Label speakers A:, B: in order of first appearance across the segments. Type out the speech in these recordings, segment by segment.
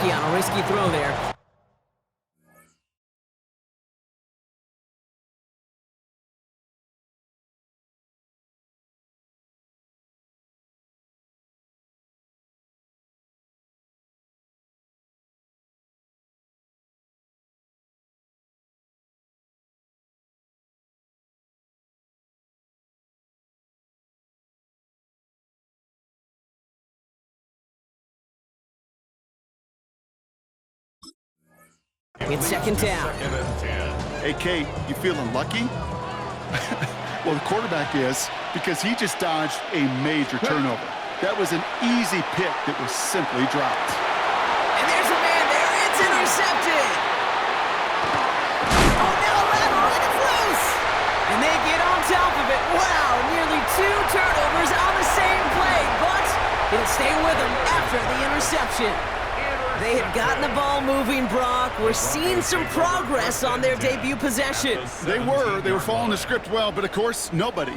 A: tricky on a risky throw there. It's second down.
B: Hey, Kate, you feeling lucky? Well, the quarterback is, because he just dodged a major turnover. That was an easy pick that was simply dropped.
A: And there's a man there. It's intercepted. Oh, no, rattle, and it's loose. And they get on top of it. Wow, nearly 2 turnovers on the same play, but it'll stay with them after the interception. They had gotten the ball moving, Brock. We're seeing some progress on their debut possession.
B: They were following the script well, but of course, nobody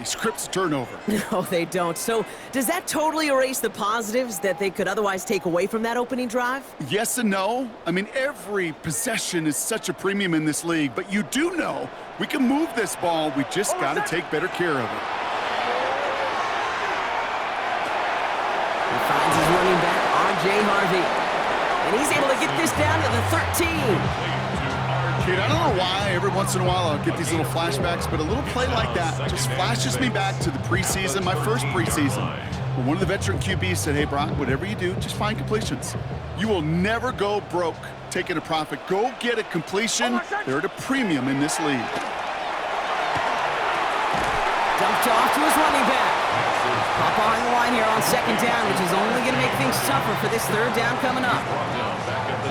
B: scripts a turnover.
A: No, they don't. So does that totally erase the positives that they could otherwise take away from that opening drive?
B: Yes and no. I mean, every possession is such a premium in this league, but you do know we can move this ball. We just got to take better care of it.
A: He finds his running back, R.J. Harvey. And he's able to get this down to the 13.
B: Kid, I don't know why every once in a while I'll get these little flashbacks, but a little play like that just flashes me back to the preseason, my first preseason. When one of the veteran QBs said, hey, Brock, whatever you do, just find completions. You will never go broke taking a profit. Go get a completion. They're at a premium in this league.
A: Dumped off to his running back. Pop behind the line here on second down, which is only going to make things tougher for this third down coming up.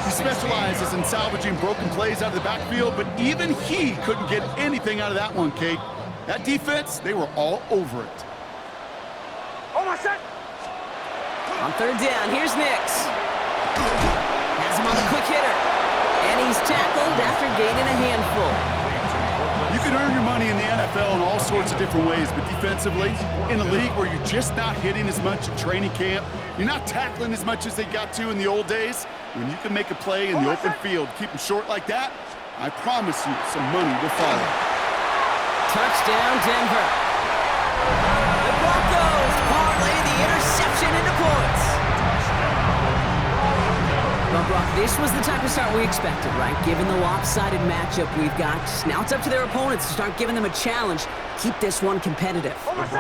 B: He specializes in salvaging broken plays out of the backfield, but even he couldn't get anything out of that one, Kate. That defense, they were all over it.
A: On third down, here's Nix. Has him on the quick hitter. And he's tackled after gaining a handful.
B: You can earn your money in the NFL in all sorts of different ways, but defensively, in a league where you're just not hitting as much in training camp, you're not tackling as much as they got to in the old days, when you can make a play in the open field, keep them short like that, I promise you some money will follow.
A: Touchdown, Denver. The Broncos parlay the interception into points. Well, Brock, this was the type of start we expected, right? Given the lopsided matchup we've got, now it's up to their opponents to start giving them a challenge. Keep this one competitive.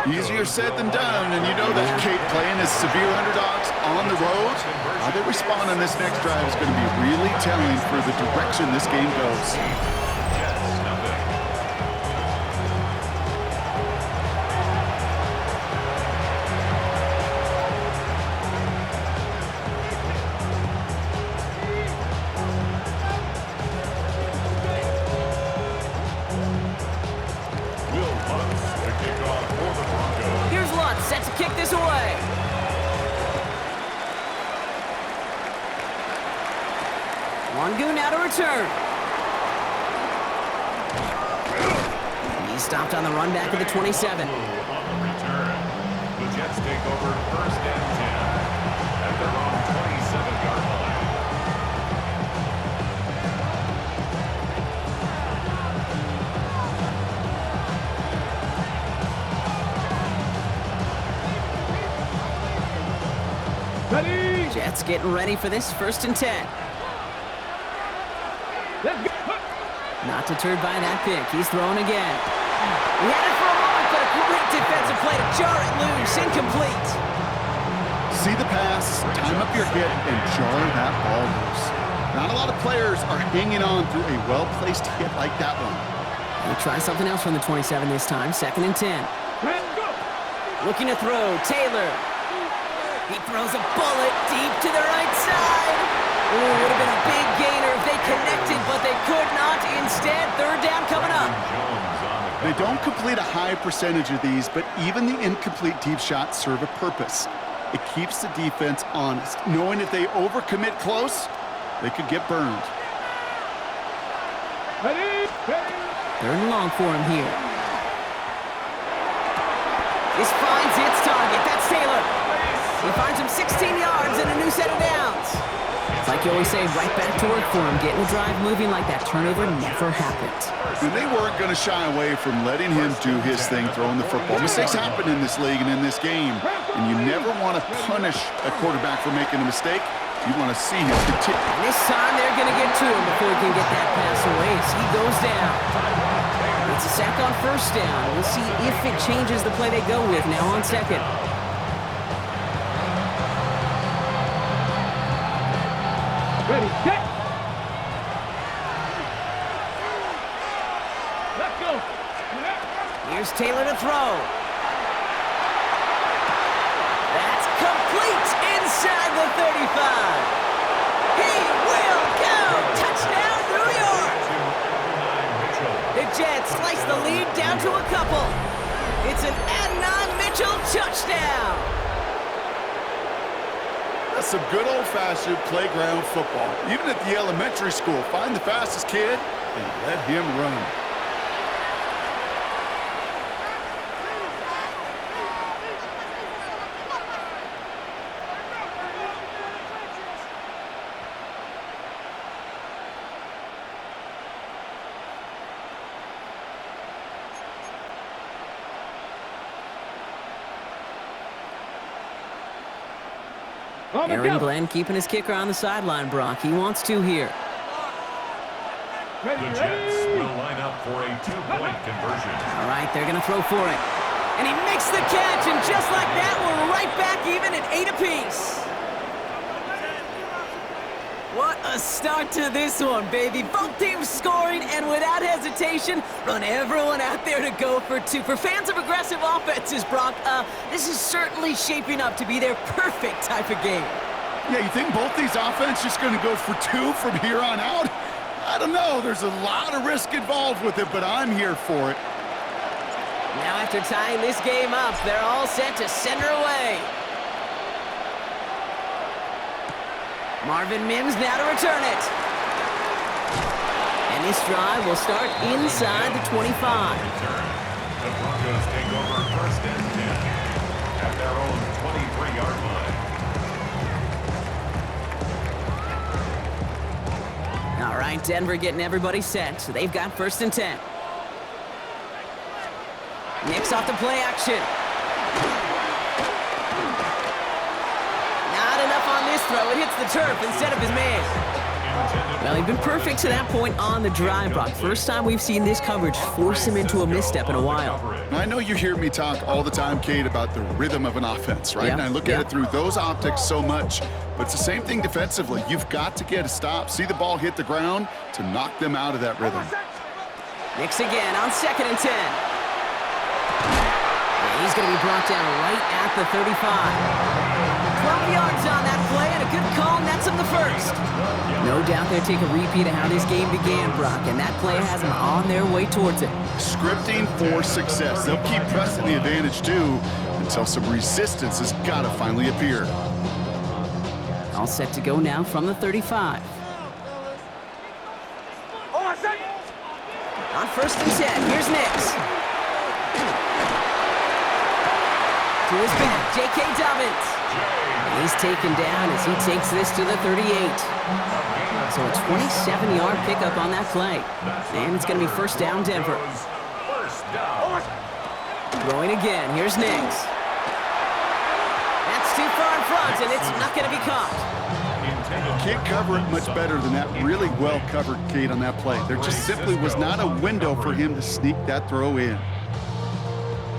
B: Easier said than done, and you know that, Kate, playing as severe underdogs on the road, how they respond on this next drive is going to be really telling for the direction this game goes.
A: Return. He's stopped on the run back at the 27.
C: Return. The Jets take over first and 10 at their own 27-yard line.
A: Ready? Jets getting ready for this first and 10. Not deterred by that pick. He's throwing again. He had it for a moment, but a great defensive play to jar it loose. Incomplete.
B: See the pass, time up your hit, and jar that ball loose. Not a lot of players are hanging on through a well-placed hit like that one.
A: We'll try something else from the 27 this time. Second and 10. Looking to throw. Taylor. He throws a bullet deep to the right side. Ooh, would have been a big gainer if they connected, but they could not. Instead, third down coming up.
B: They don't complete a high percentage of these, but even the incomplete deep shots serve a purpose. It keeps the defense honest, knowing if they overcommit close, they could get burned.
A: Third and long for him here. This finds its target. That's Taylor. He finds him 16 yards and a new set of downs. It's like you always say, right back to work for him. Getting the drive moving like that turnover never happened.
B: And they weren't going to shy away from letting him do his thing, throwing the football. Mistakes happen in this league and in this game, and you never want to punish a quarterback for making a mistake. You want to see him continue.
A: And this time they're going to get to him before he can get that pass away as he goes down. It's a sack on first down. We'll see if it changes the play they go with now on second.
D: Ready, set. Let's go.
A: Here's Taylor to throw. That's complete inside the 35. He will go. Touchdown, New York. The Jets slice the lead down to a couple. It's an Adnan Mitchell touchdown.
B: That's some good old-fashioned playground football. Even at the elementary school, find the fastest kid and let him run.
A: Aaron Glenn keeping his kicker on the sideline, Brock. He wants to here.
C: The Jets will line up for a two-point conversion.
A: All right, they're going to throw for it. And he makes the catch, and just like that, we're right back even at 8 apiece. What a start to this one, baby. Both teams scoring, and without hesitation, run everyone out there to go for two. For fans of aggressive offenses, Brock, this is certainly shaping up to be their perfect type of game.
B: Yeah, you think both these offenses just going to go for two from here on out? I don't know. There's a lot of risk involved with it, but I'm here for it.
A: Now after tying this game up, they're all set to send her away. Marvin Mims now to return it. And this drive will start inside the 25.
C: The Broncos take over first and 10 at their own 23-yard line.
A: All right, Denver getting everybody set. So they've got first and 10. Knicks off the play action. Not enough on this throw. It hits the turf instead of his man. Well, he's been perfect to that point on the drive, Brock. First time we've seen this coverage force him into a misstep in a while.
B: I know you hear me talk all the time, Kate, about the rhythm of an offense, right? And I look at it through those optics so much, but it's the same thing defensively. You've got to get a stop, see the ball hit the ground to knock them out of that rhythm.
A: Knicks again on second and 10. And he's going to be brought down right at the 35. 12 yards on that play, and a good call nets him the first. No doubt they'll take a repeat of how this game began, Brock, and that play has them on their way towards it.
B: Scripting for success. They'll keep pressing the advantage, too, until some resistance has got to finally appear.
A: All set to go now from the 35. On first and 10, here's Nix. To his back, J.K. Dobbins. And he's taken down as he takes this to the 38. So a 27-yard pickup on that play. And it's going to be first down, Denver. Throwing again, here's Nix. That's too far in front, and it's not going to be caught.
B: Can't cover it much better than that. Really well covered, Kate, on that play. There just simply was not a window for him to sneak that throw in.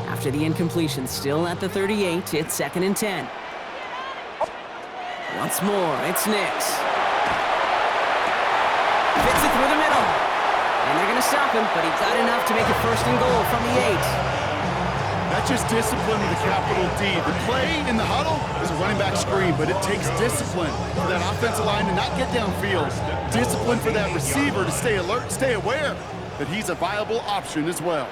A: After the incompletion, still at the 38, it's second and 10. Once more, it's Nix. Fits it through the middle. And they're going to stop him, but he got enough to make it first and goal from the 8.
B: That's just discipline with a capital D. The play in the huddle is a running back screen, but it takes discipline for that offensive line to not get downfield. Discipline for that receiver to stay alert, stay aware that he's a viable option as well.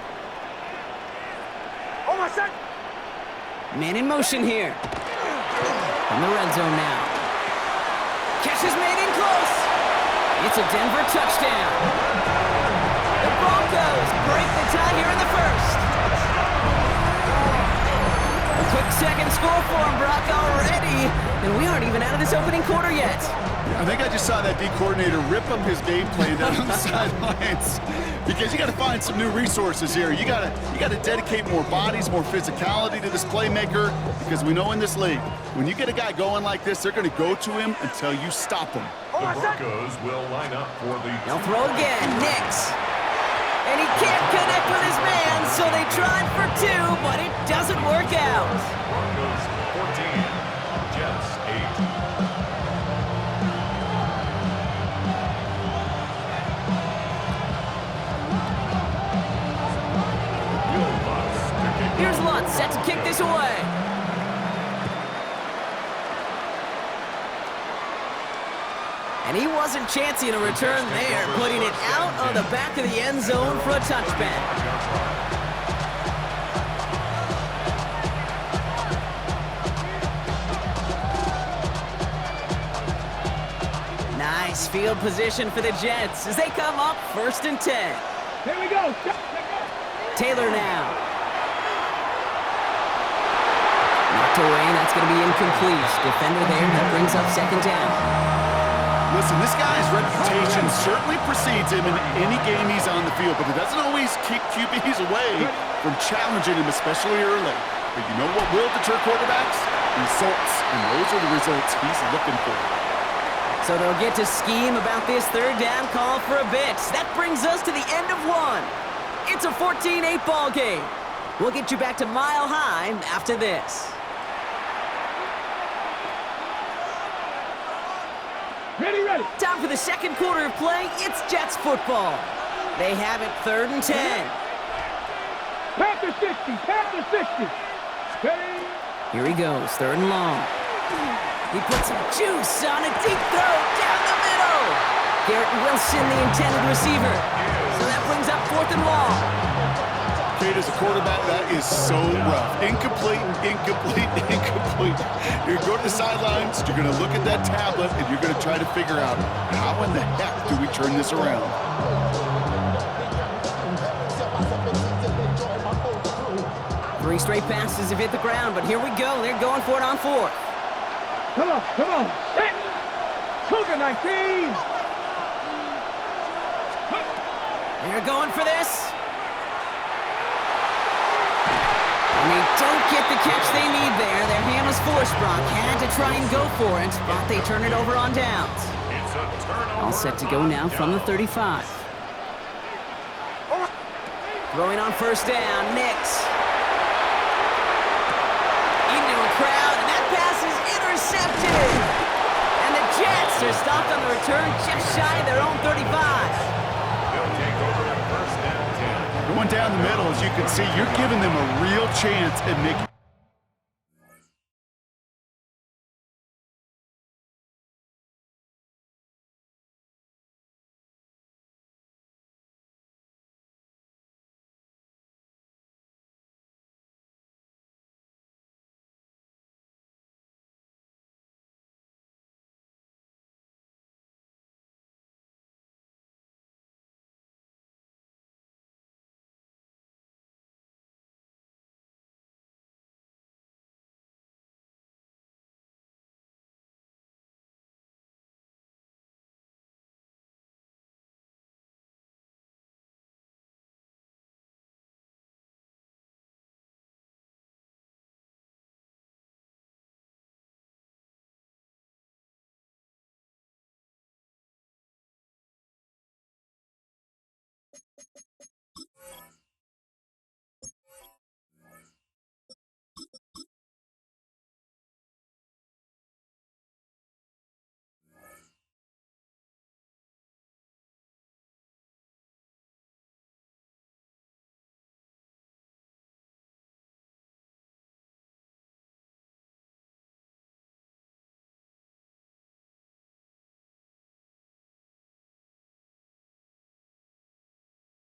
A: Man in motion here. In the red zone now. Catch is made in close. It's a Denver touchdown. The Broncos break the tie here in the first. A quick second score for him, Brock, already. And we aren't even out of this opening quarter yet.
B: I think I just saw that D coordinator rip up his game plan down on the sidelines because you got to find some new resources here. You got to dedicate more bodies, more physicality to this playmaker because we know in this league, when you get a guy going like this, they're going to go to him until you stop him.
C: The Broncos will line up for the...
A: They'll throw again. Nix. And he can't connect with his man, so they tried for two, but it doesn't work out.
C: Broncos 14, Jets 8.
A: Here's Lutz set to kick this away. And he wasn't chancing a return there, putting it out on the back of the end zone for a touchback. Nice field position for the Jets as they come up 1st and 10.
D: Here we go.
A: Taylor now. Knocked away, that's going to be incomplete. Defender there, that brings up 2nd down.
B: Listen, this guy's reputation certainly precedes him in any game he's on the field, but it doesn't always keep QBs away from challenging him, especially early. But you know what will deter quarterbacks? Results, and those are the results he's looking for.
A: So they'll get to scheme about this 3rd down call for a bit. That brings us to the end of one. It's a 14-8 ball game. We'll get you back to Mile High after this.
D: Ready.
A: Time for the 2nd quarter of play. It's Jets football. They have it 3rd and 10.
D: Panther 60. Ready.
A: Here he goes, 3rd and long. He puts some juice on a deep throw down the middle. Garrett Wilson, the intended receiver. So that brings up 4th and long.
B: Kate, as a quarterback, that is so rough. Incomplete. You're going to go to the sidelines, you're going to look at that tablet, and you're going to try to figure out how in the heck do we turn this around.
A: Three straight passes have hit the ground, but here we go. They're going for it on 4th.
D: Come on. Set. Cougar 19.
A: They're going for this. And they don't get the catch they need there. Their hand was forced, Brock. Had to try and go for it, but they turn it over on downs.
C: It's a turnover.
A: All set to go now from the 35. Throwing on 1st down, Nix. Into a crowd, and that pass is intercepted. And the Jets are stopped on the return just shy of their own 35.
C: They'll take over 1st and 10.
B: Going down the middle, as you can see, you're giving them a real chance at making...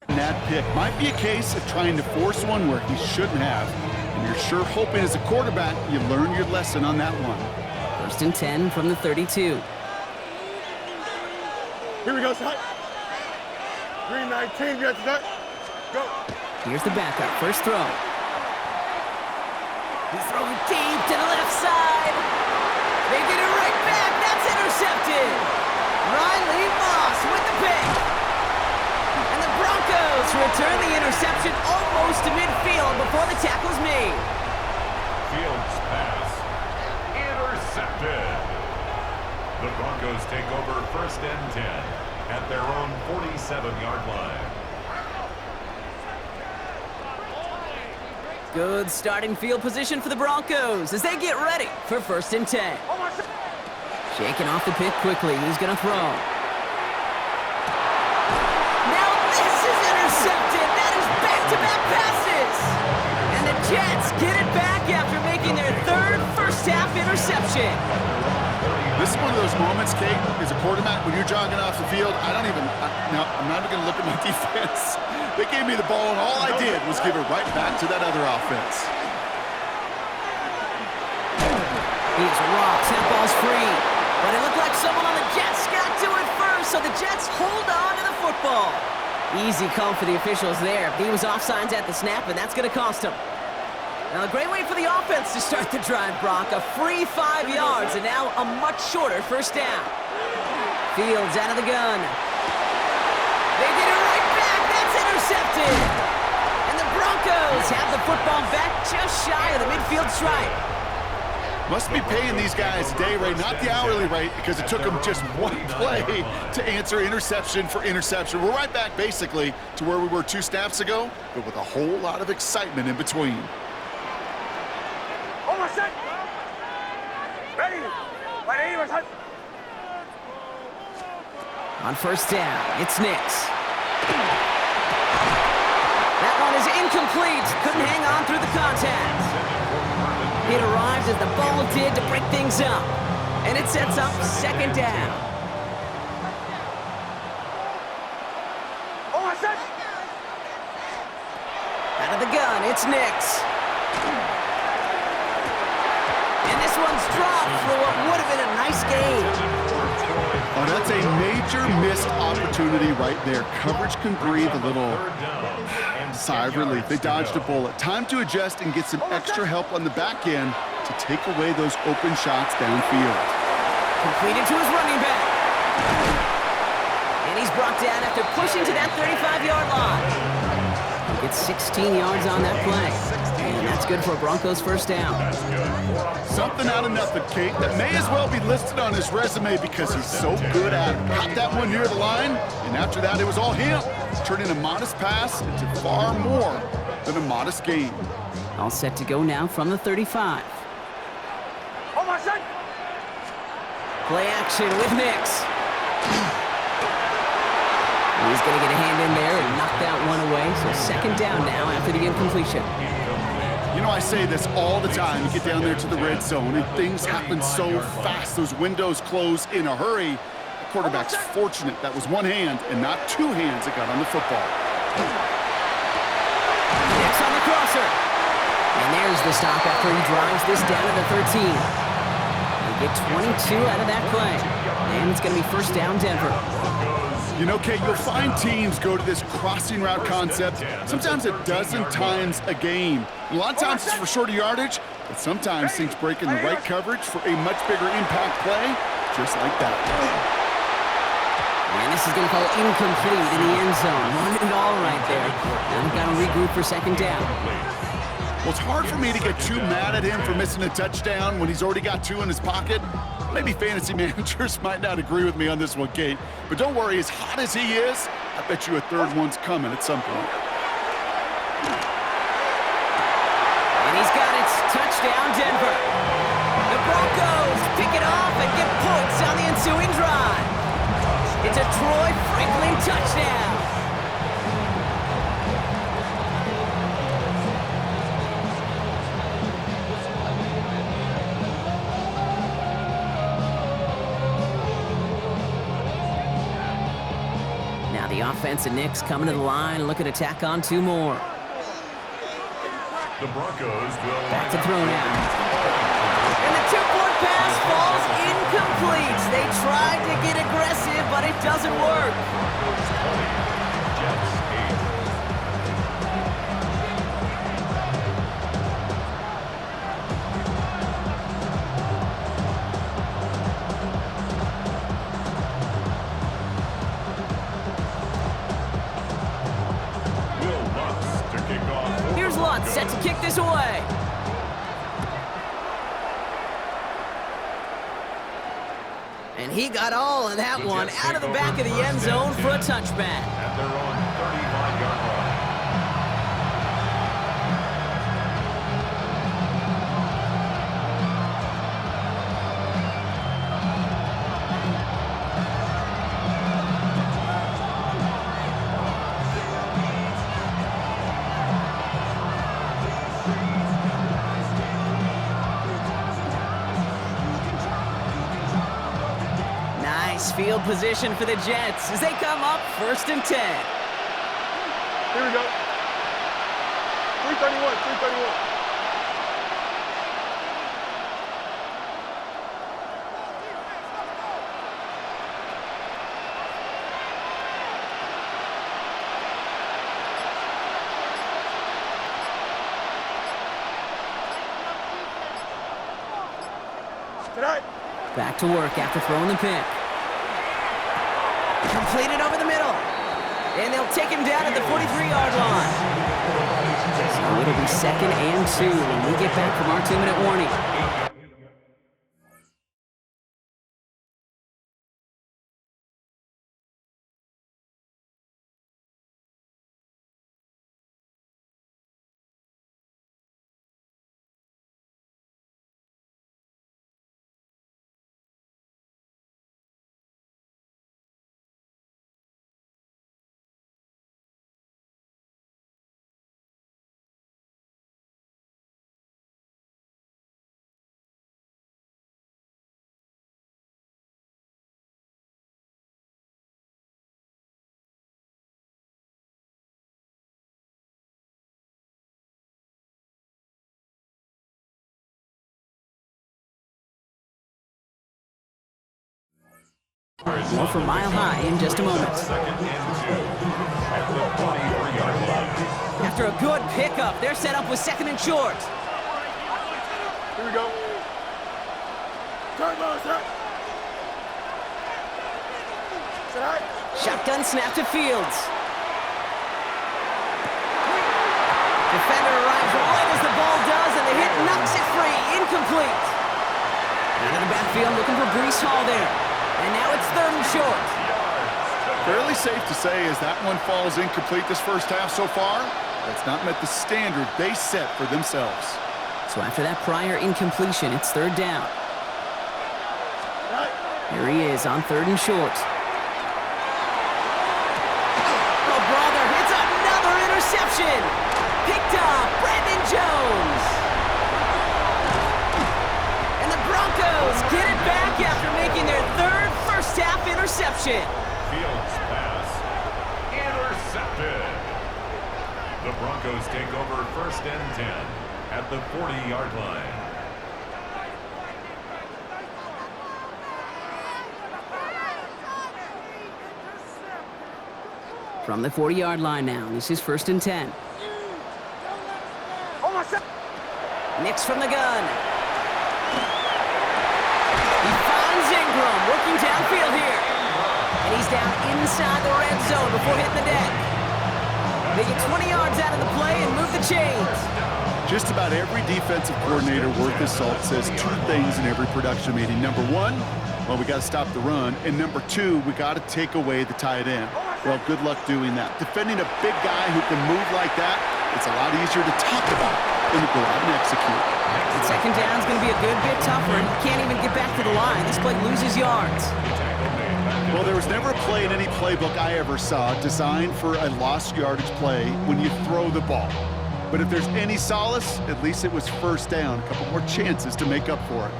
B: That pick might be a case of trying to force one where he shouldn't have. And you're sure hoping as a quarterback you learn your lesson on that one.
A: 1st and 10 from the 32.
E: Here we go, son. 319, we have to start. Go.
A: Here's the backup, 1st throw. He's throwing deep to the left side. They get it right back. That's intercepted. to return the interception almost to midfield before the tackle's made.
C: Fields pass intercepted. The Broncos take over 1st and 10 at their own 47-yard line.
A: Good starting field position for the Broncos as they get ready for 1st and 10. Shaking off the pick quickly. He's going to throw. Now this is intercepted. That is back-to-back passes. And the Jets get it back after making their 3rd first-half interception.
B: This is one of those moments, Kate, as a quarterback, when you're jogging off the field, I'm not even going to look at my defense. They gave me the ball, and all I did was give it right back to that other offense.
A: He's rocked. That ball's free. But it looked like someone on the Jets got to it first, so the Jets hold on to the football. Easy call for the officials there. He was offsides at the snap, and that's going to cost him. Now, a great way for the offense to start the drive, Brock. A free 5 yards, and now a much shorter 1st down. Fields out of the gun. They get it right back. That's intercepted. And the Broncos have the football back just shy of the midfield stripe.
B: Must be paying these guys a day rate, not the hourly rate, because it took them just one play to answer interception for interception. We're right back, basically, to where we were 2 snaps ago, but with a whole lot of excitement in between.
A: On 1st down, it's Nix. That one is incomplete. Couldn't hang on through the contact. It arrives as the ball did to break things up. And it sets up 2nd down. Out of the gun, it's Nix. And this one's dropped for what would have been a nice game.
B: Oh, that's a major missed opportunity right there. Coverage can breathe a little sigh of relief. They dodged a bullet. Time to adjust and get some extra help on the back end to take away those open shots downfield.
A: Completed to his running back. And he's brought down after pushing to that 35-yard line. He gets 16 yards on that play. And that's good for a Broncos 1st down.
B: Something out of nothing, Kate, that may as well be listed on his resume because he's so good at it. Caught that one near the line, and after that, it was all him. Turning a modest pass into far more than a modest gain.
A: All set to go now from the 35. Play action with Nix. He's going to get a hand in there and knock that one away. So 2nd down now after the incompletion.
B: You know, I say this all the time. You get down there to the red zone, and things happen so fast. Those windows close in a hurry. The quarterback's fortunate that was one hand and not 2 hands that got on the football.
A: Nix on the crosser. And there's the stop after he drives this down to the 13. They get 22 out of that play. And it's going to be 1st down Denver.
B: You know, Kate, you'll find teams go to this crossing route concept sometimes a dozen times a game. A lot of times it's for shorter yardage, but sometimes things break in the right coverage for a much bigger impact play, just like that.
A: And this is going to fall incomplete in the end zone. Wanted it all right there. Now they've got to regroup for 2nd down.
B: Well, it's hard for me to get too mad at him for missing a touchdown when he's already got 2 in his pocket. Maybe fantasy managers might not agree with me on this one, Kate. But don't worry, as hot as he is, I bet you a 3rd one's coming at some point.
A: And he's got it. Touchdown, Denver. The Broncos pick it off and get points on the ensuing drive. It's a Troy Franklin touchdown. Now the offense and Nix coming to the line, looking to tack on 2 more.
C: The Broncos will
A: Back to throw now. And the 2-point pass falls incomplete. They tried to get aggressive, but it doesn't work.
C: Jets 8.
A: And he got all of that one out of the back of the end zone for a touchback.
C: At their own 35-yard line.
A: Nice field position for the Jets as they come up 1st and 10.
E: Here we go. 331, 331. Tonight.
A: Back to work after throwing the pick. Completed over the middle. And they'll take him down at the 43-yard line. So it'll be 2nd and 2 when we get back from our 2-minute warning. More from Mile High in just a moment.
C: 2nd and 2 at the 43-yard line.
A: After a good pickup, they're set up with 2nd and short.
E: Here we go. Turn low, set. Set.
A: Shotgun snap to Fields. Defender arrives right as the ball does, and the hit knocks it free. Incomplete. Out of the backfield looking for Breece Hall there. And now it's 3rd and short.
B: Fairly safe to say as that one falls incomplete this first half so far, that's not met the standard they set for themselves.
A: So after that prior incompletion, it's 3rd down. Here he is on 3rd and short. Oh, brother, it's another interception. Picked up, Brandon Jones. And the Broncos get it back after making their 3rd first-half interception.
C: Fields pass intercepted. The Broncos take over 1st and 10 at the 40-yard line.
A: From the 40-yard line now, this is 1st and 10. Nix from the gun. He finds Ingram working downfield here. And he's down inside the red zone before hitting the deck. They get 20 yards out of the play and move the chains.
B: Just about every defensive coordinator worth his salt says 2 things in every production meeting. Number 1, well, we got to stop the run. And number 2, we got to take away the tight end. Well, good luck doing that. Defending a big guy who can move like that, it's a lot easier to talk about than to go out and execute.
A: And 2nd down is going to be a good bit tougher, and he can't even get back to the line. This play loses yards.
B: Well, there was never a play in any playbook I ever saw designed for a lost yardage play when you throw the ball. But if there's any solace, at least it was 1st down. A couple more chances to make up for it.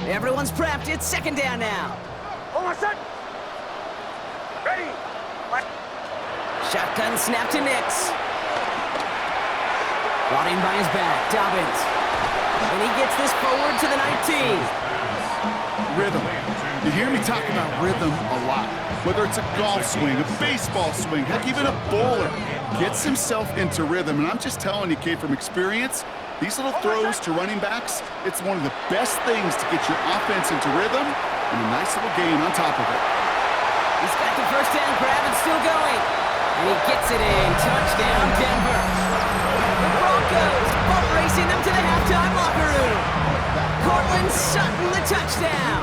A: Everyone's prepped. It's 2nd down now.
E: Hold on, set. Ready.
A: Shotgun snap to Nix. Brought in by his back, Dobbins. And he gets this forward to the 19.
B: Rhythm. You hear me talk about rhythm a lot. Whether it's a golf swing, a baseball swing, heck, even a bowler gets himself into rhythm. And I'm just telling you, kid, from experience, these little throws to running backs, it's one of the best things to get your offense into rhythm and a nice little gain on top of it.
A: He's got the 1st down grab and still going. And he gets it in. Touchdown, Denver. The Broncos boat racing them to the halftime locker room. Cortland Sutton, the touchdown.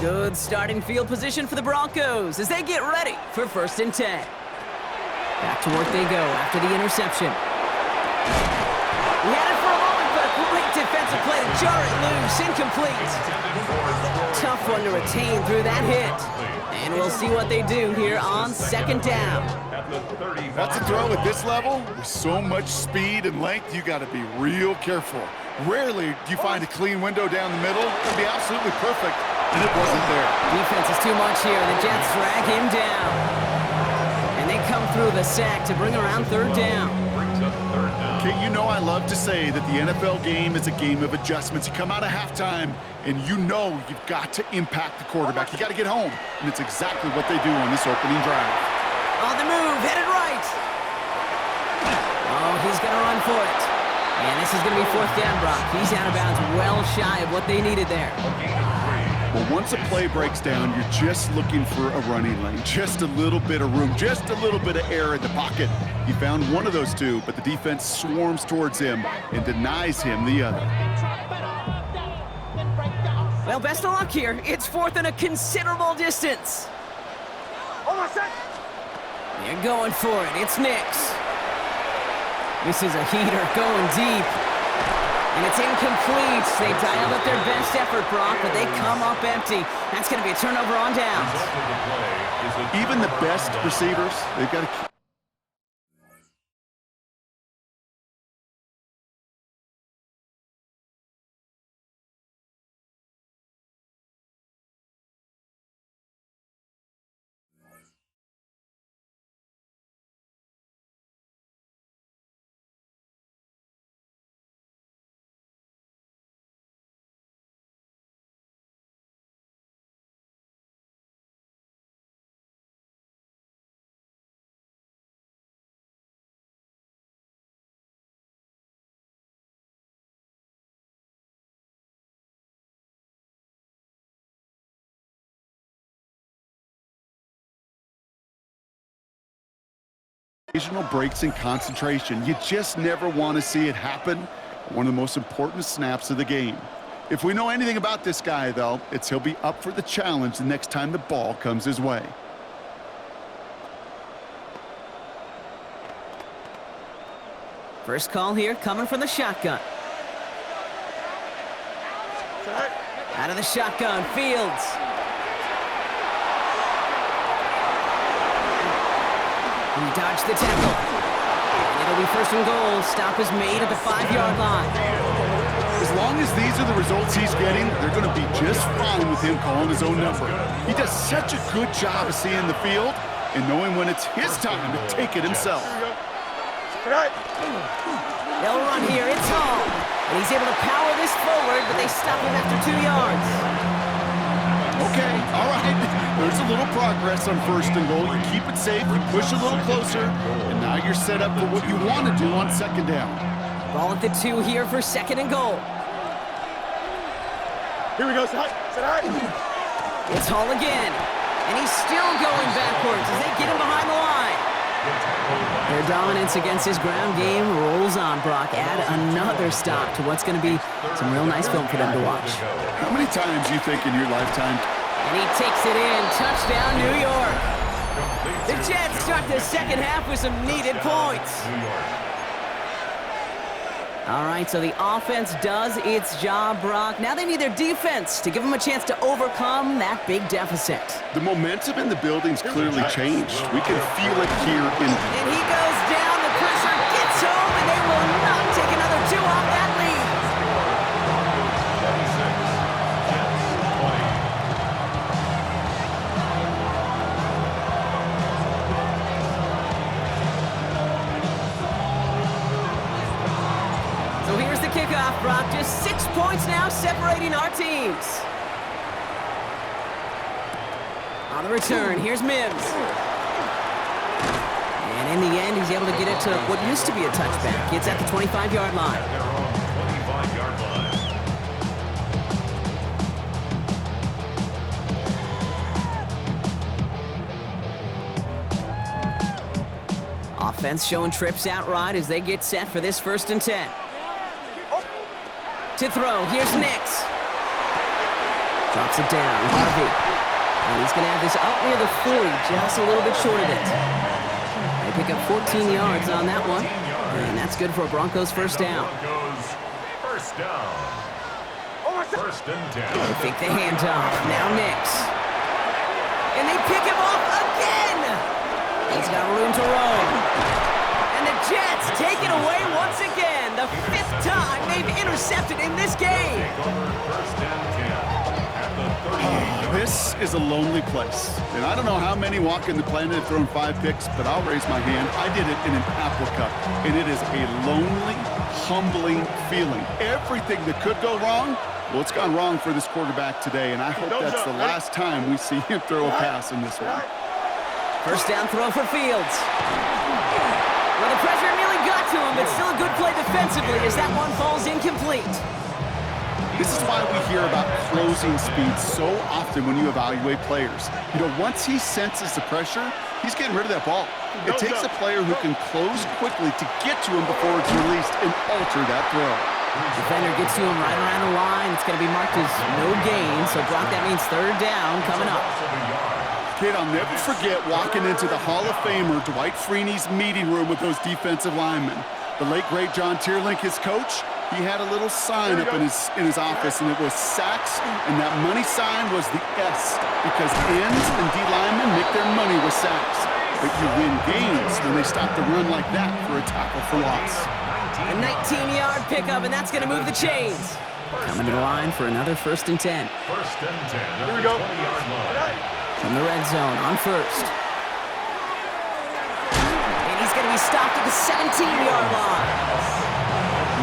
A: Good starting field position for the Broncos as they get ready for 1st and 10. Back to work they go after the interception. He had it for a moment, but a great defensive play to jar it loose. Incomplete. Tough one to retain through that hit. And we'll see what they do here on 2nd down.
B: That's a throw at this level. With so much speed and length, you got to be real careful. Rarely do you find a clean window down the middle. It would be absolutely perfect, and it wasn't there.
A: Defense is too much here. The Jets drag him down. And they come through the sack to bring around 3rd down.
B: Okay, you know I love to say that the NFL game is a game of adjustments. You come out of halftime, and you know you've got to impact the quarterback. You got to get home, and it's exactly what they do on this opening drive.
A: On the move, headed right. Oh, he's going to run for it. And this is going to be 4th down, Brock. He's out of bounds well shy of what they needed there.
B: Well, once a play breaks down, you're just looking for a running lane. Just a little bit of room, just a little bit of air in the pocket. He found one of those two, but the defense swarms towards him and denies him the other.
A: Well, best of luck here. It's 4th and a considerable distance.
E: Hold on, set.
A: They're going for it. It's Nix. This is a heater going deep. And it's incomplete. They dialed up their best effort, Brock, but they come up empty. That's going to be a turnover on downs.
B: Even the best receivers, they've got to... Occasional breaks in concentration. You just never want to see it happen. One of the most important snaps of the game. If we know anything about this guy, though, it's he'll be up for the challenge the next time the ball comes his way.
A: First call here coming from the shotgun. Out of the shotgun, Fields. He dodged the tackle. And it'll be 1st and goal. Stop is made at the 5-yard line.
B: As long as these are the results he's getting, they're going to be just fine with him calling his own number. He does such a good job of seeing the field and knowing when it's his time to take it himself.
A: They'll run here. It's Hall. And he's able to power this forward, but they stop him after 2 yards.
B: Okay, all right. There's a little progress on 1st and goal. You keep it safe, you push a little closer, and now you're set up for what you want to do on 2nd down.
A: Ball at the 2 here for 2nd and goal.
E: Here we go, set high.
A: It's Hall again. And he's still going backwards as they get him behind the line. Their dominance against his ground game rolls on, Brock. Add another stop to what's going to be some real nice film for them to watch.
B: How many times do you think in your lifetime?
A: And he takes it in. Touchdown, New York. The Jets start the 2nd half with some needed points. All right, so the offense does its job, Brock. Now they need their defense to give them a chance to overcome that big deficit.
B: The momentum in the building's clearly changed. We can feel it here in...
A: And he goes down. The pressure gets home, and they will not take another 2 off that lead. So here's the kickoff, Brock. Just 6 points now separating our teams. On the return, here's Mims. And in the end, he's able to get it to what used to be a touchback. It's at the 25-yard line. Offense showing trips out right as they get set for this 1st and 10. To throw, here's Nix. Drops it down, Harvey. And he's going to have this up near the 40, just a little bit short of it. They pick up 14 yards on that one, and that's good for a Broncos first down.
C: First down. First and 10.
A: They fake the handoff. Now Nix. And they pick him off again. He's got room to roll. And the Jets take it away once again. The 5th time they've intercepted in this game.
C: First and 10 at the 38.
B: This is a lonely place. And I don't know how many walking the planet have thrown 5 picks, but I'll raise my hand. I did it in an Apple Cup. And it is a lonely, humbling feeling. Everything that could go wrong, well, it's gone wrong for this quarterback today, and I hope that's the last time we see him throw a pass in this one.
A: First down throw for Fields. Well, the pressure nearly got to him, but still a good play defensively as that one falls incomplete.
B: This is why we hear about closing speed so often when you evaluate players. You know, once he senses the pressure, he's getting rid of that ball. It takes a player who can close quickly to get to him before it's released and alter that throw.
A: Defender gets to him right around the line. It's going to be marked as no gain, so Brock, that means 3rd down coming up.
B: Kid, I'll never forget walking into the Hall of Famer Dwight Freeney's meeting room with those defensive linemen. The late, great John Tierlink, his coach, he had a little sign up in his office, and it was sacks, and that money sign was the S, because ends and D linemen make their money with sacks. But you win games when they stop the run like that for a tackle for loss.
A: A 19-yard pickup, and that's going to move the chains. Coming to the line for another 1st and 10.
C: First and 10.
E: Here we go.
C: 20-yard line.
A: From the red zone on 1st. And he's going to be stopped at the 17-yard line.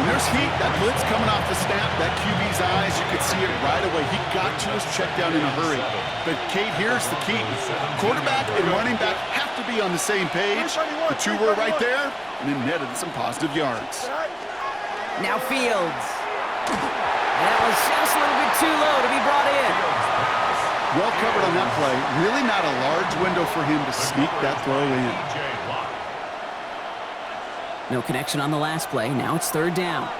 B: When there's heat, that blitz coming off the snap, that QB's eyes, you could see it right away. He got to his check down in a hurry. But, Kate, here's the key. Quarterback and running back have to be on the same page. The two were right there, and it netted some positive yards.
A: Now Fields. And that was just a little bit too low to be brought in.
B: Well covered on that play. Really not a large window for him to sneak that throw in.
A: No connection on the last play. Now it's 3rd down.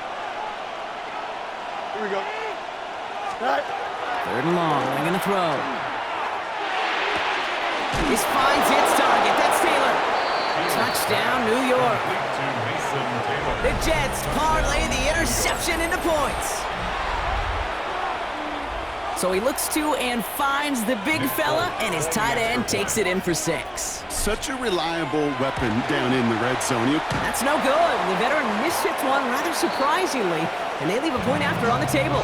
E: Here we go.
A: 3rd and long. They're going to throw. This finds its target. That's Taylor. Touchdown, New York. The Jets parlay the interception into points. So he looks to and finds the big fella, and his tight end takes it in for 6.
B: Such a reliable weapon down in the red zone.
A: That's no good. The veteran mishits one rather surprisingly, and they leave a point after on the table.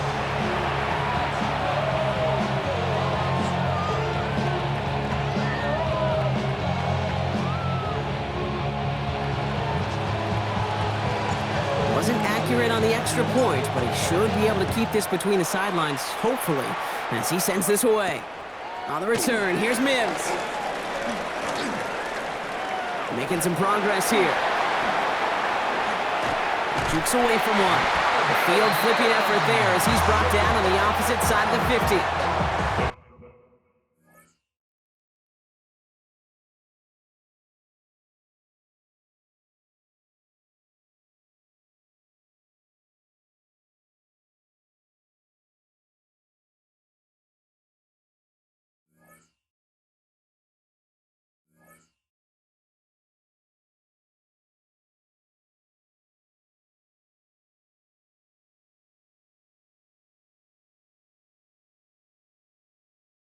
A: Wasn't accurate on the extra point, but he should be able to keep this between the sidelines, hopefully, as he sends this away. On the return, here's Mims. Making some progress here. Jukes away from one. The field flipping effort there as he's brought down on the opposite side of the 50.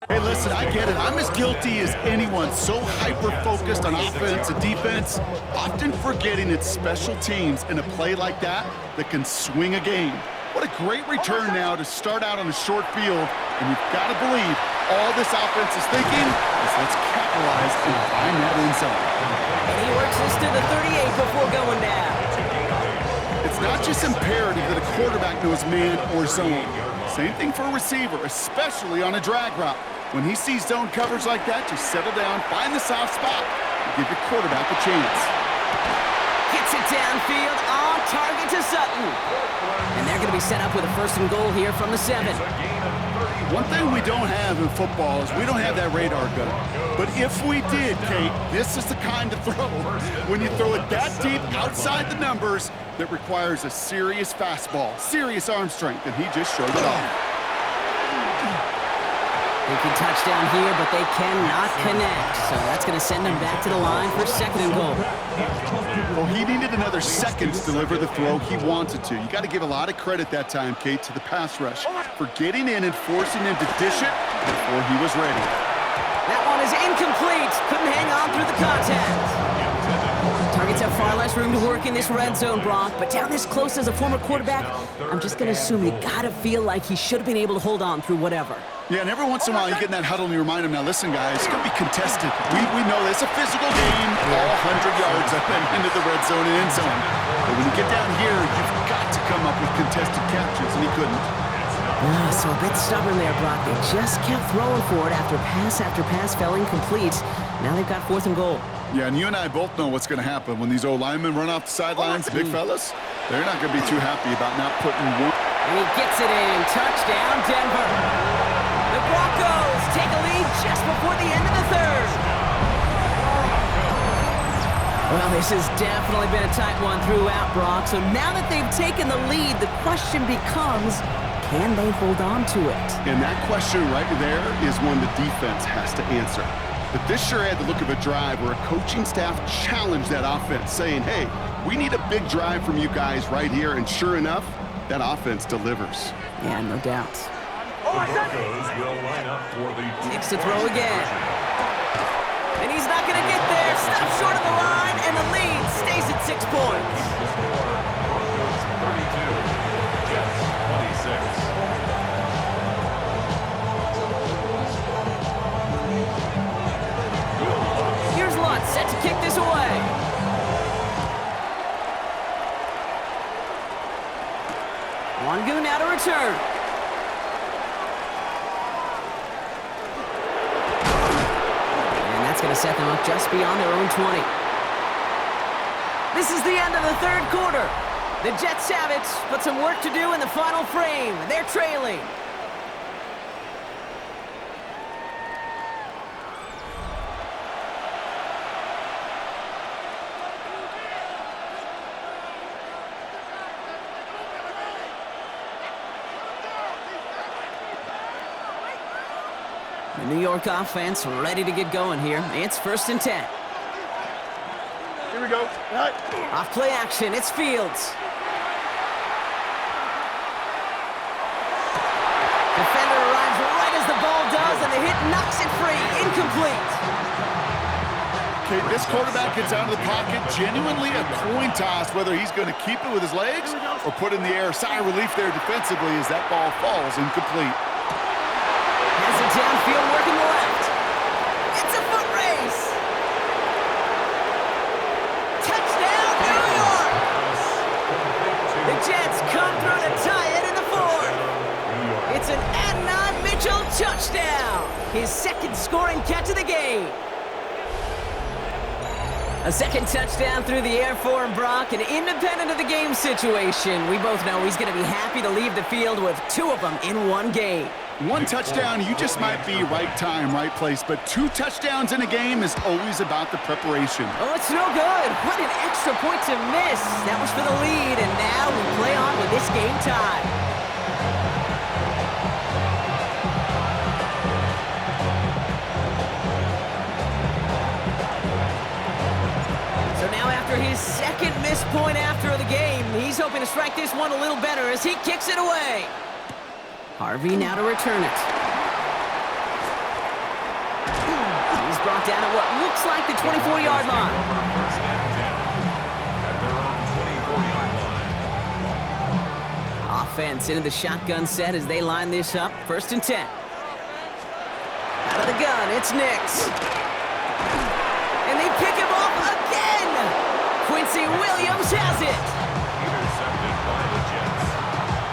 B: Hey, listen, I get it. I'm as guilty as anyone. So hyper-focused on offense and defense, often forgetting it's special teams in a play like that that can swing a game. What a great return now to start out on a short field, and you've got to believe all this offense is thinking is let's capitalize and find that end zone.
A: And he works this to the 38 before going down.
B: It's not just imperative that a quarterback knows man or zone. Same thing for a receiver, especially on a drag route. When he sees zone coverage like that, just settle down, find the soft spot, and give your quarterback a chance.
A: Gets it downfield, on target to Sutton. And they're going to be set up with a 1st and goal here from the 7.
B: One thing we don't have in football is we don't have that radar gun. But if we did, Kate, this is the kind of throw, when you throw it that deep outside the numbers, that requires a serious fastball, serious arm strength, and he just showed it off.
A: Thinking touchdown here, but they cannot connect. So that's going to send them back to the line for 2nd and goal.
B: Well, he needed another second to deliver the throw he wanted to. You got to give a lot of credit that time, Kate, to the pass rush for getting in and forcing him to dish it before he was ready.
A: That one is incomplete. Couldn't hang on through the contact. Targets have far less room to work in this red zone, Brock, but down this close as a former quarterback, I'm just going to assume you got to feel like he should have been able to hold on through whatever.
B: Yeah, and every once in a while you get in that huddle and you remind him, now listen, guys, it's going to be contested. We know it's a physical game, all 100 yards up and into the red zone and end zone. But when you get down here, you've got to come up with contested catches, and he couldn't.
A: So a bit stubborn there, Brock. They just kept throwing for it after pass fell incomplete. Now they've got 4th and goal.
B: Yeah, and you and I both know what's going to happen. When these O-linemen run off the sidelines, big fellas, they're not going to be too happy about not putting one.
A: And he gets it in. Touchdown, Denver. The Broncos take a lead just before the end of the 3rd. Well, this has definitely been a tight one throughout, Brock. So now that they've taken the lead, the question becomes, can they hold on to it?
B: And that question right there is one the defense has to answer. But this sure had the look of a drive where a coaching staff challenged that offense, saying, hey, we need a big drive from you guys right here. And sure enough, that offense delivers.
A: Yeah, no doubt.
C: The Broncos will line up for the
A: Takes the throw again. And he's not going to get there. Stop short of the line, and the lead stays at 6 points.
C: Broncos 32, Jets 26.
A: Here's Lutz set to kick this away. Wangu now to return. And that's going to set them up just beyond their own 20. This is the end of the 3rd quarter. The Jets have it, but some work to do in the final frame. They're trailing. The New York offense ready to get going here. It's 1st and 10.
E: Here we go. Right.
A: Off play action, it's Fields. Defender arrives right as the ball does, and the hit knocks it free. Incomplete.
B: Okay, this quarterback gets out of the pocket, genuinely a coin toss whether he's going to keep it with his legs or put it in the air. Sigh of relief there defensively as that ball falls incomplete.
A: Has it downfield working the left. It's a foot race. Touchdown, New York! The Jets come through to tie it in the 4th. It's an Adnan Mitchell touchdown. His 2nd scoring catch of the game. A 2nd touchdown through the air for him, Brock, and independent of the game situation, we both know he's going to be happy to leave the field with 2 of them in one game.
B: One touchdown, you just might be right time, right place, but 2 touchdowns in a game is always about the preparation.
A: Oh, it's no good. What an extra point to miss. That was for the lead, and now we play on with this game tied. So now after his 2nd missed point after the game, he's hoping to strike this one a little better as he kicks it away. Harvey now to return it. He's brought down at what looks like the 24-yard line. Offense into the shotgun set as they line this up. 1st and 10. Out of the gun, it's Nix. And they pick him off again. Quincy Williams has it.
C: Intercepted by the Jets.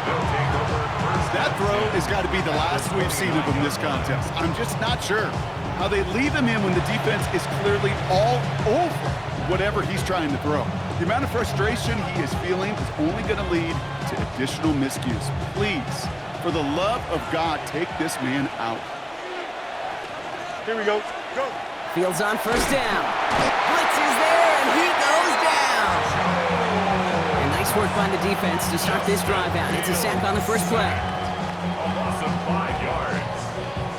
C: They'll take over first.
B: That throw has got to be the last we've seen of him this contest. I'm just not sure how they leave him in when the defense is clearly all over whatever he's trying to throw. The amount of frustration he is feeling is only going to lead to additional miscues. Please, for the love of God, take this man out.
E: Here we go. Go.
A: Fields on 1st down. Blitz is there, and he goes down. And nice work by the defense to start this drive out. It's a sack on the first play.
C: A loss of 5 yards.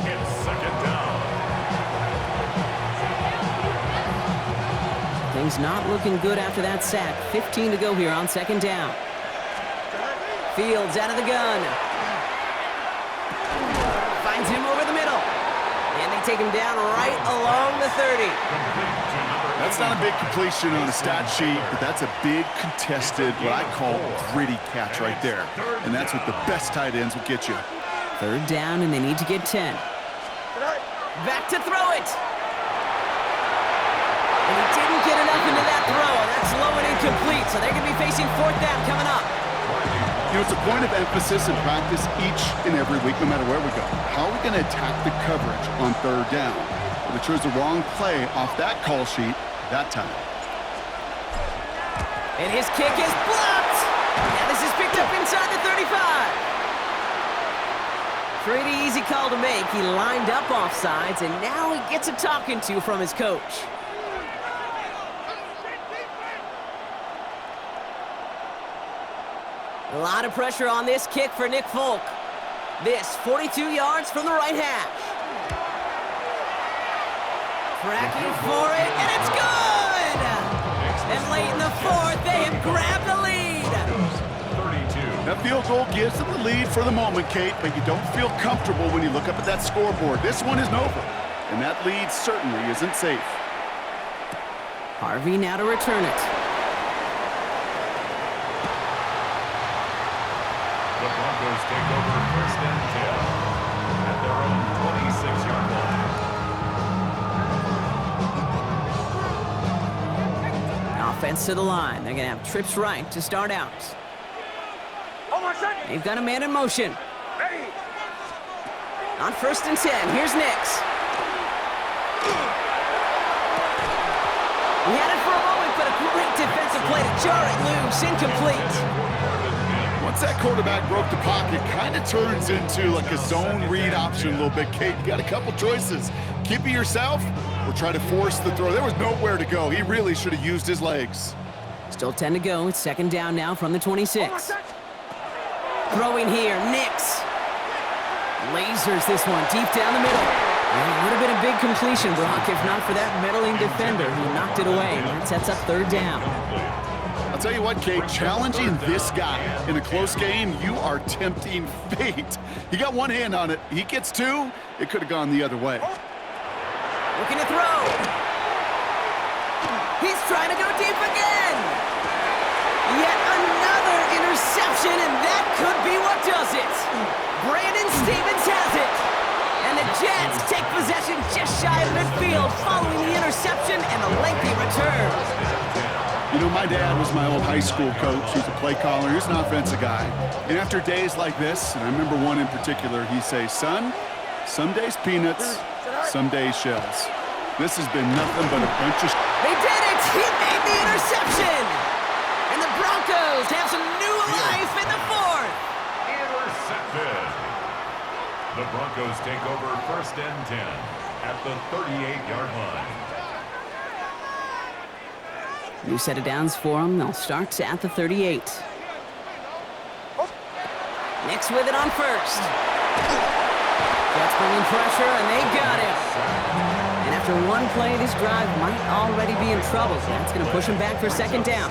C: It's 2nd
A: He's not looking good after that sack. 15 to go here on second down. Fields out of the gun. Finds him over the middle. And they take him down right along the 30.
B: That's not a big completion on a stat sheet, but that's a big contested, what I call gritty catch right there. And that's what the best tight ends will get you.
A: Third down, and they need to get 10. Back to throw it. And he didn't get enough into that throw. That's low and incomplete, so they're going to be facing fourth down coming up.
B: You know, it's a point of emphasis in practice each and every week, no matter where we go. How are we going to attack the coverage on third down? Well, they chose the wrong play off that call sheet that time.
A: And his kick is blocked. Now this is picked up inside the 35. Pretty easy call to make. He lined up offsides, and now he gets a talking to from his coach. A lot of pressure on this kick for Nick Folk. This, 42 yards from the right hash. Tracking for it, and it's good! And late in the fourth, they have grabbed the lead.
C: 32.
B: That field goal gives them the lead for the moment, Kate, but you don't feel comfortable when you look up at that scoreboard. This one isn't over, and that lead certainly isn't safe.
A: Harvey now to return it.
C: The Broncos take over first and 10 at their own 26-yard line.
A: Offense to the line. They're going to have trips right to start out. They've got a man in motion. On first and 10, here's Nix. He had it for a moment, but a great defensive play to jar it loose. Incomplete.
B: Once that quarterback broke the pocket, kind of turns into like a zone read option a little bit, Kate. You got a couple choices. Keep it yourself or try to force the throw. There was nowhere to go. He really should have used his legs.
A: Still 10 to go. It's second down now from the 26. Throwing here, Nix. Lasers this one deep down the middle. Well, it would have been a big completion, Brock, if not for that meddling defender who knocked it away. That sets up third down.
B: I'll tell you what, Kate, challenging this guy in a close game, you are tempting fate. He got one hand on it. He gets two, it could have gone the other way.
A: Looking to throw. He's trying to go deep again. Yet another interception, and that could be what does it. Brandon Stevens has it. And the Jets take possession just shy of midfield following the interception and a lengthy return.
B: You know, my dad was my old high school coach. He was a play caller. He was an offensive guy. And after days like this, and I remember one in particular, he'd say, son, some days peanuts, some days shells. This has been nothing but a bunch of...
A: They did it! He made the interception! And the Broncos have some new life in the fourth!
C: Intercepted. The Broncos take over first and 10 at the 38-yard line.
A: New set of downs for them. They'll start at the 38. Nix with it on first. Jets bringing pressure, and they got him. And after one play, this drive might already be in trouble. So that's going to push him back for second down.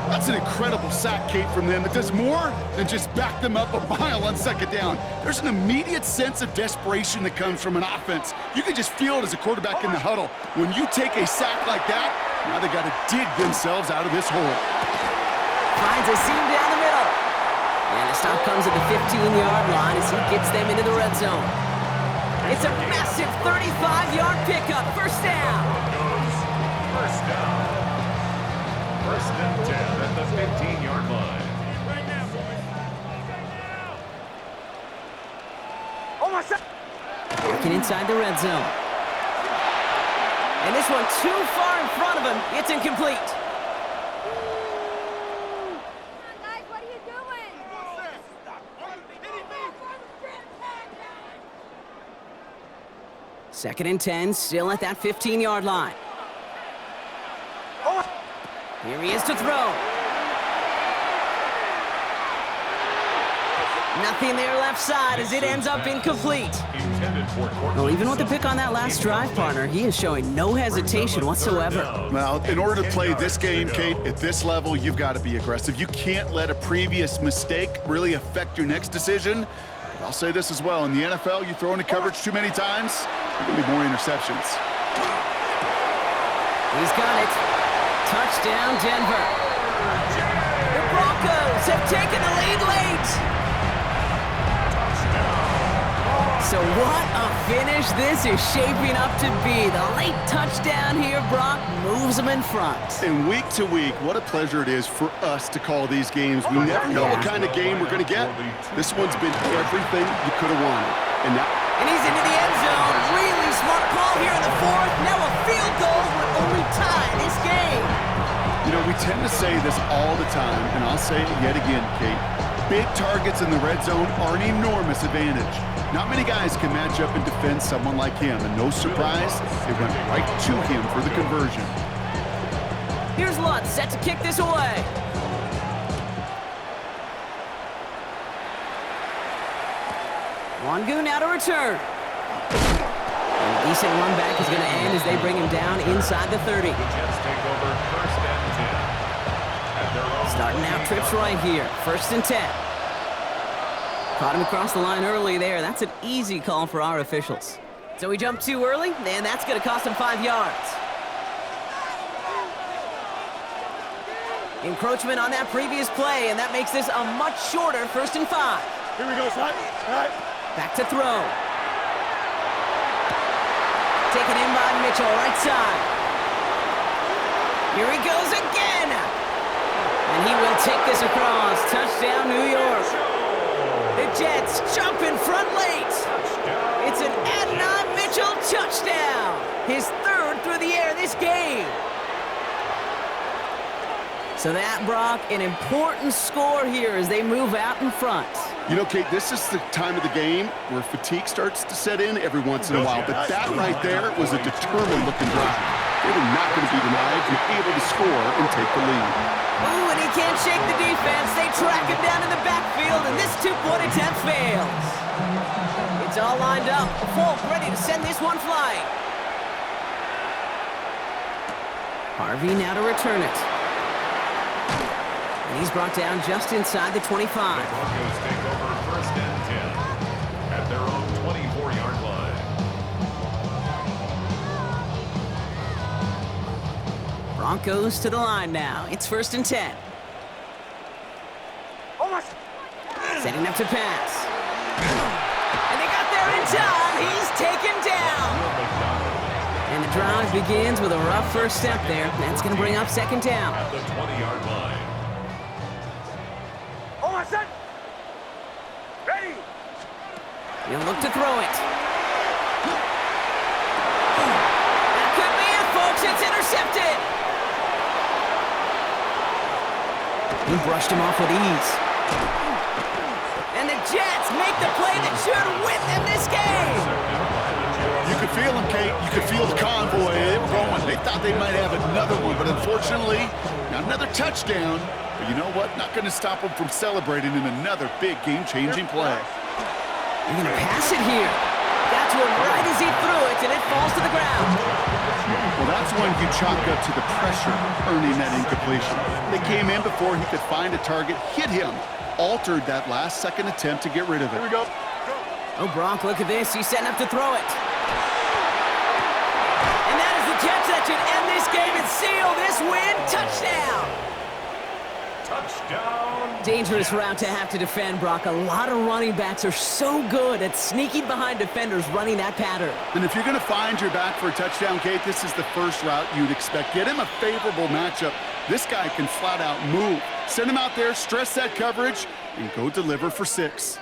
B: That's an incredible sack, Kate, from them. It does more than just back them up a mile on second down. There's an immediate sense of desperation that comes from an offense. You can just feel it as a quarterback in the huddle. When you take a sack like that, now they got to dig themselves out of this hole.
A: Finds a seam down the middle. And the stop comes at the 15-yard line as he gets them into the red zone. It's a massive 35-yard pickup. First down.
C: First down. First and 10 at the 15-yard line.
A: Working inside the red zone. And this one too far in front of him. It's incomplete.
F: Guys, what are you doing?
A: Second and 10, still at that 15-yard line. Here he is to throw. Nothing there left side as it ends up incomplete. Well, even with the pick on that last drive, partner, he is showing no hesitation whatsoever.
B: Well, in order to play this game, Kate, at this level, you've got to be aggressive. You can't let a previous mistake really affect your next decision. But I'll say this as well. In the NFL, you throw into coverage too many times, there are going to be more interceptions.
A: He's got it. Touchdown, Denver. The Broncos have taken the lead late. So what a finish this is shaping up to be. The late touchdown here, Brock, moves them in front.
B: And week to week, what a pleasure it is for us to call these games. We never know what kind of game we're going to get. This one's been everything you could have wanted.
A: And he's into the end zone. Really smart call here in the fourth. Now a field goal would only tie this game.
B: You know, we tend to say this all the time, and I'll say it yet again, Kate. Big targets in the red zone are an enormous advantage. Not many guys can match up and defend someone like him, and no surprise, it went right to him for the conversion.
A: Here's Lutz, set to kick this away. Wangu now to return. And a decent run back is going to end as they bring him down inside the 30.
C: The Jets take over first and 10. At their own
A: Starting out trips right here, first and 10. Caught him across the line early there. That's an easy call for our officials. So he jumped too early, and that's going to cost him 5 yards. Encroachment on that previous play, and that makes this a much shorter first and 5.
E: Here we go, son.
A: Back to throw. Taken in by Mitchell, right side. Here he goes again. And he will take this across. Touchdown, New York. The Jets jump in front late. It's an Adonai Mitchell touchdown. His third through the air this game. So that, Brock, an important score here as they move out in front.
B: You know, Kate, this is the time of the game where fatigue starts to set in every once in a while, but that right there was a determined-looking drive. They were not going to be denied and able to score and take the lead.
A: Ooh, and he can't shake the defense. They track him down in the backfield, and this two-point attempt fails. It's all lined up. Folk ready to send this one flying. Harvey now to return it. And he's brought down just inside the 25.
C: The Broncos take over first and 10 at their own 24-yard line.
A: Broncos to the line now. It's first and 10. Setting up to pass. And they got there in time. He's taken down. And the drive begins with a rough first step there. That's going to bring up second down.
C: At the 20-yard line.
E: Ready.
A: He'll look to throw it. That could be it, folks. It's intercepted. He brushed him off with ease. And the Jets make the play that should win them this game.
B: You could feel them, Kate. You could feel the convoy. They were going. They thought they might have another one, but unfortunately, not another touchdown. But you know what? Not going to stop them from celebrating in another big game-changing play.
A: They're going to pass it here. Got to him right as he threw it, and it falls to the ground.
B: Well, that's when you chalk up to the pressure earning that incompletion. They came in before he could find a target, hit him, altered that last-second attempt to get rid of it.
E: Here we go.
A: Oh, Bronk, look at this. He's setting up to throw it. And that is the catch that should end this game and seal this win. Touchdown!
C: Touchdown.
A: Dangerous route to have to defend, Brock. A lot of running backs are so good at sneaking behind defenders running that pattern.
B: And if you're going to find your back for a touchdown, Kate, this is the first route you'd expect. Get him a favorable matchup. This guy can flat out move. Send him out there, stress that coverage, and go deliver for 6.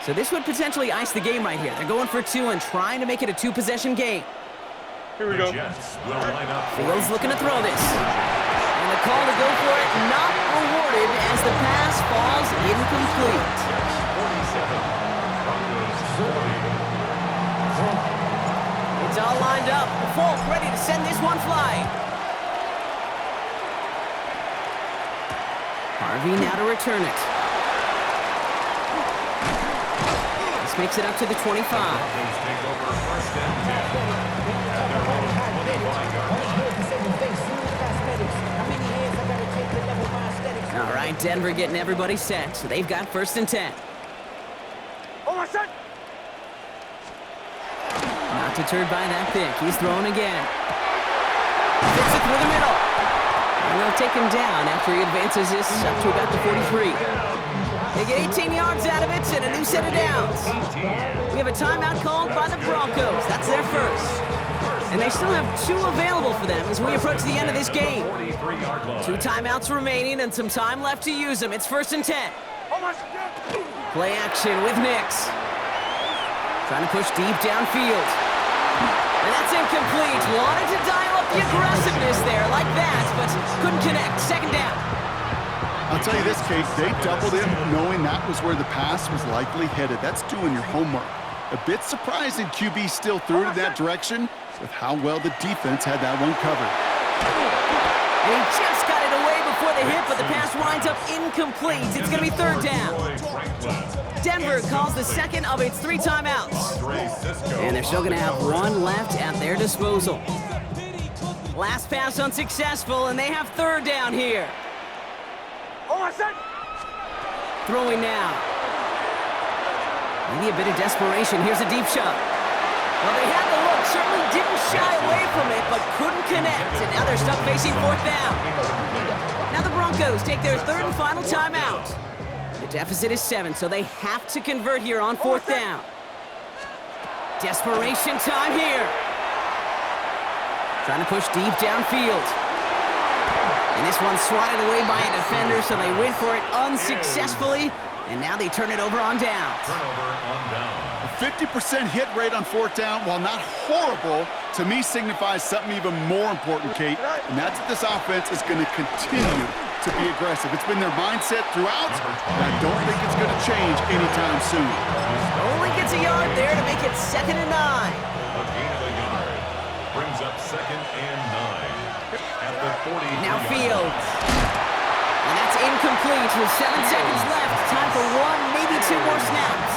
A: So this would potentially ice the game right here. They're going for 2 and trying to make it a 2-possession game.
E: Here we go.
C: The Jets will line up.
A: Fields looking to throw this. And the call to go for it not rewarded as the pass falls incomplete.
C: 47. Broncos 40.
A: It's all lined up. Folk ready to send this one flying. Harvey now to return it. This makes it up to the 25.
C: Broncos take over first and 10 at their own 25-yard line.
A: All right, Denver getting everybody set. So they've got first and 10. Not deterred by that pick. He's throwing again. Fits it through the middle. And they'll take him down after he advances this up to about the 43. They get 18 yards out of it and a new set of downs. We have a timeout called by the Broncos. That's their first. And they still have 2 available for them as we approach the end of this game. 2 timeouts remaining and some time left to use them. It's first and 10. Play action with Nix. Trying to push deep downfield. And that's incomplete. Wanted to dial up the aggressiveness there like that, but couldn't connect. Second down.
B: I'll tell you this, Kate, they doubled him knowing that was where the pass was likely headed. That's doing your homework. A bit surprising QB still threw it in that direction with how well the defense had that one covered.
A: And he just got it away before the hit, but the pass winds up incomplete. It's going to be third down. Denver calls the second of its 3 timeouts. And they're still going to have 1 left at their disposal. Last pass unsuccessful, and they have third down here. Throwing now. Maybe a bit of desperation. Here's a deep shot. Well, they had the look, certainly didn't shy away from it, but couldn't connect, and now they're stuck facing fourth down. Now the Broncos take their 3rd and final timeout. The deficit is 7, so they have to convert here on 4th down. Desperation time here. Trying to push deep downfield. And this one's swatted away by a defender, so they went for it unsuccessfully, and now they turn it over on down.
C: Turnover on down.
B: A 50% hit rate on 4th down, while not horrible, to me signifies something even more important, Kate, and that's that this offense is going to continue to be aggressive. It's been their mindset throughout, and I don't think it's going to change anytime soon.
A: Only gets a yard there to make it 2nd and 9.
C: A gain of a yard brings up 2nd and 9 at the 40.
A: Now Fields. And that's incomplete with 7 seconds left. Time for 1, maybe 2 more snaps.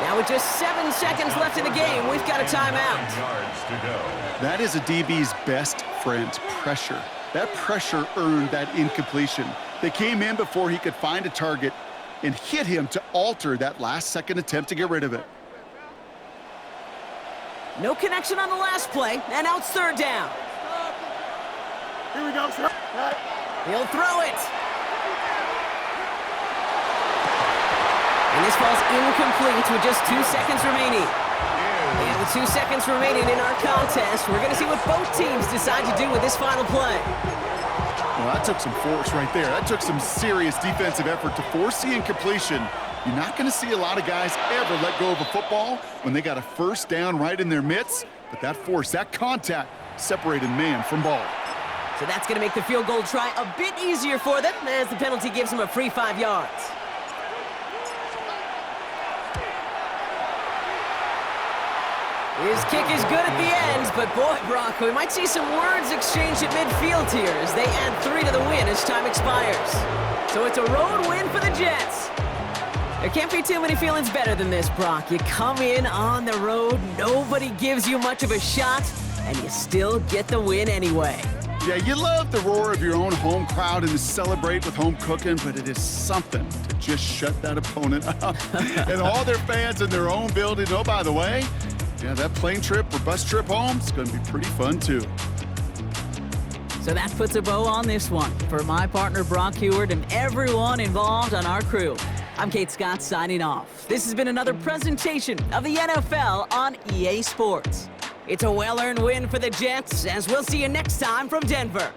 A: Now with just 7 seconds left in the game, we've got a timeout.
C: Yards to go.
B: That is a DB's best friend, pressure. That pressure earned that incompletion. They came in before he could find a target and hit him to alter that last-second attempt to get rid of it.
A: No connection on the last play, and now it's 3rd down.
E: Here we go, sir.
A: He'll throw it. And this ball's incomplete with just 2 seconds remaining. And with 2 seconds remaining in our contest, we're going to see what both teams decide to do with this final play.
B: Well, that took some force right there. That took some serious defensive effort to force the incompletion. You're not going to see a lot of guys ever let go of a football when they got a 1st down right in their midst. But that force, that contact, separated man from ball.
A: So that's going to make the field goal try a bit easier for them as the penalty gives them a free 5 yards. His kick is good at the end, but boy, Brock, we might see some words exchanged at midfield here as they add 3 to the win as time expires. So it's a road win for the Jets. There can't be too many feelings better than this, Brock. You come in on the road, nobody gives you much of a shot, and you still get the win anyway.
B: Yeah, you love the roar of your own home crowd and to celebrate with home cooking, but it is something to just shut that opponent up. And all their fans in their own building. Oh, by the way, yeah, that plane trip or bus trip home is going to be pretty fun, too.
A: So that puts a bow on this one. For my partner, Brock Heward, and everyone involved on our crew, I'm Kate Scott signing off. This has been another presentation of the NFL on EA Sports. It's a well-earned win for the Jets, as we'll see you next time from Denver.